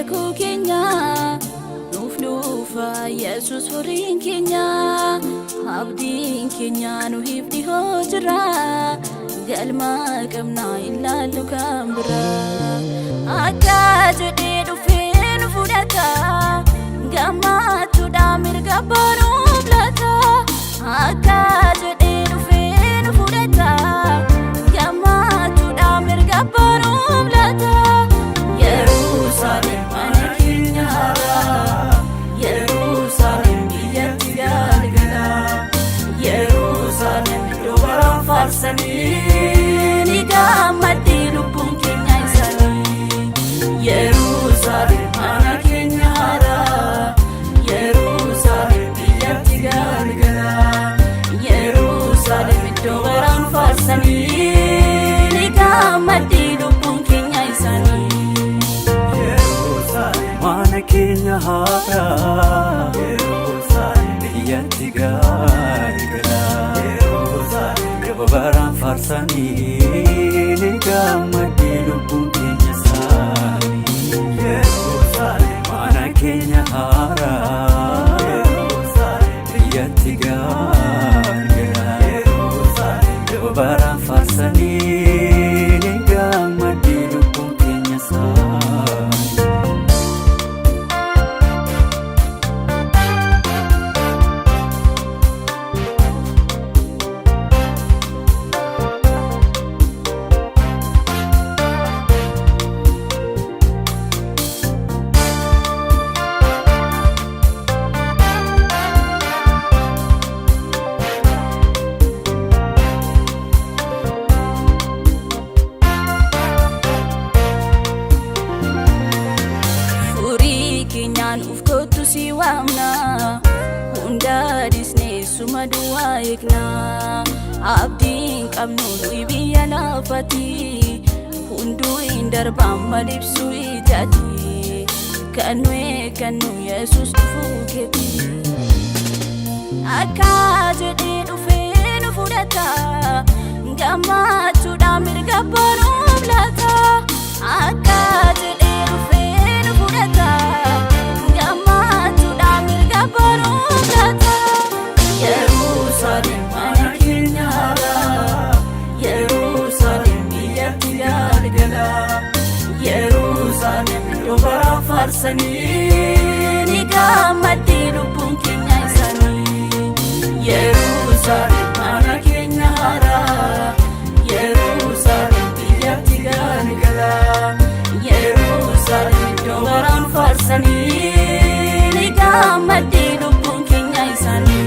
kakuu keenya nuuf dhufa Yesuus furiin keenya abdiin keenya nuuf dhihoo jira galma qabna ilaallu kan bira akka jedhee dhufee nu fudhata gammachuudhaan mirga banuuf laata akka jedhee dhufee nu fudhata gammachuudhaan mirga banuuf laata Yerusaalem mana keenya haaraa Yerusaalem biyyatti galgala Yerusaalem iddoo baraan faarsanii ni gammaddi lubbuun keenya isaanii Yerusaalem mana keenya haaraa Yerusaalem biyyatti galgala Yerusaalem iddoo baraan faarsanii ni gammaddi lubbuun keenya isaanii Mana keenya haaraa Yerusaalem biyyatti galgala Yerusaalem baraan faarsanii ni gammaddi lubbuun keenya isaanii Yerusaalem mana keenya haaraa Yerusaalem biyyatti galgala Yerusaalem baraan faarsanii ni gammaddi lubbuun keenya isaanii Uf kottu si waamna hunda disnee suma duwwaa eegna abdiin qabnu nuyi biyya lafati hunduu hin darbaan malibsuu ijaati kan nu eeggannu Yesuus dhufuu keeti akka jedhee dhufee nu fudhata gammachuudhaan mirga banuuf laata akka jedhee dhufee nu fudhata Yerusaalem mana keenya haaraa Yerusaalem biyyatti galgala Yerusaalem iddoo baraan faarsanii ni gammaddi lubbuun keenya isaanii Yerusaalem mana keenya haaraa Yerusaalem biyyatti galgala Yerusaalem iddoo baraan faarsanii ni gammaddi lubbuun keenya isaanii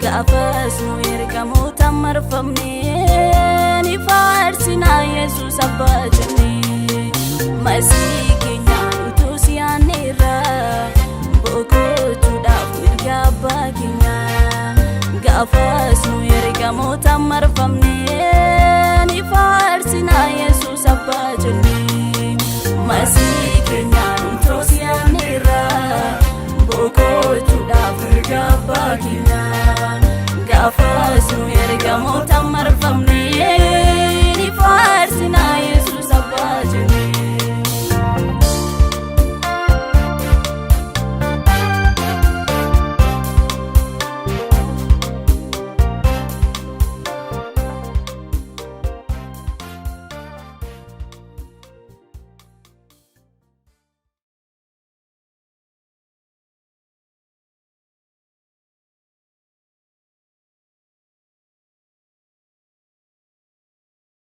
Gaafas nu ergamoota marfamnee ni faarsinaa Yesuus abbaa jennee masii keenyaan utuu si aanneerra boqochuudhaaf mirga abbaa keenyaa gaafas nu ergamoota marfamnee ni faarsinaa Yesuus abbaa jennee masii keenyaan utuu si aanneerra boqochuudhaaf mirga abbaa keenyaa Gaafas nu ergamoota marfamne